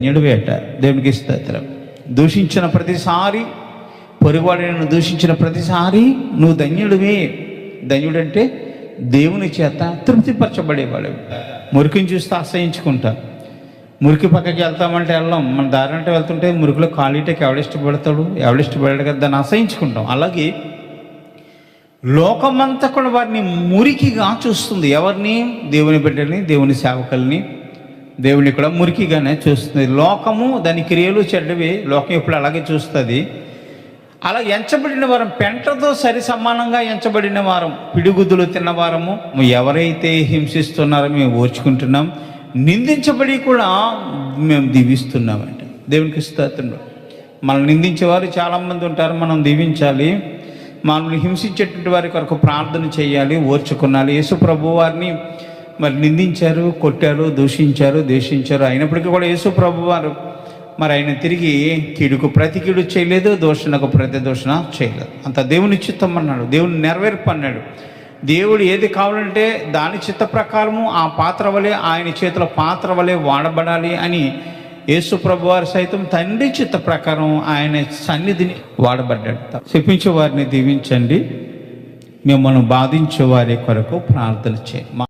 ధన్యుడివేట. దేవునికి స్తోత్రం. దూషించిన ప్రతిసారి, పొరుగువాడిని దూషించిన ప్రతిసారి నువ్వు ధన్యుడివే. ధన్యుడంటే దేవుని చేత తృప్తిపరచబడేవాడు. మురికిని చూస్తే అసహించుకుంటా. మురికి పక్కకి వెళ్తామంటే వెళ్ళాం. మన దారంటే వెళ్తుంటే మురికిలో కాలిటకి ఎవడిష్టపడతాడు? ఎవడిష్టపడాడు కదా, దాన్ని అసహించుకుంటాం. అలాగే లోకమంతా కూడా వారిని మురికిగా చూస్తుంది. ఎవరిని? దేవుని బిడ్డల్ని, దేవుని సేవకుల్ని, దేవుని కూడా మురికిగానే చూస్తుంది. లోకము దాని క్రియలు చెడ్డవి. లోకం ఎప్పుడు అలాగే చూస్తుంది. అలా ఎంచబడిన వారం, పెంటతో సరి సమానంగా ఎంచబడిన వారం, పిడిగుద్దులు తిన్నవారము. ఎవరైతే హింసిస్తున్నారో మేము ఓర్చుకుంటున్నాం, నిందించబడి కూడా మేము దీవిస్తున్నామంట. దేవునికి స్తోత్రం. మనం నిందించేవారు చాలామంది ఉంటారు, మనం దీవించాలి. మనల్ని హింసించేటువంటి వారి కొరకు ప్రార్థన చేయాలి, ఓర్చుకున్నాలి. యేసు ప్రభు వారిని మరి నిందించారు, కొట్టారు, దూషించారు, ద్వేషించారు. అయినప్పటికీ కూడా యేసు ప్రభు వారు మరి ఆయన తిరిగి కీడుకు ప్రతి కీడు చేయలేదు, దూషణకు ప్రతి దూషణ చేయలేదు. అంత దేవుని చిత్తం అన్నాడు, దేవుని నెరవేర్పు అన్నాడు. దేవుడు ఏది కావాలంటే దాని చిత్త ప్రకారము ఆ పాత్ర వలె, ఆయన చేతిలో పాత్ర వలె వాడబడాలి అని యేసు ప్రభు వారు సైతం తండ్రి చిత్త ప్రకారం ఆయన సన్నిధిని వాడబడ్డాడు. శపించే వారిని దీవించండి, మిమ్మల్ని బాధించే వారి కొరకు ప్రార్థన చేయండి.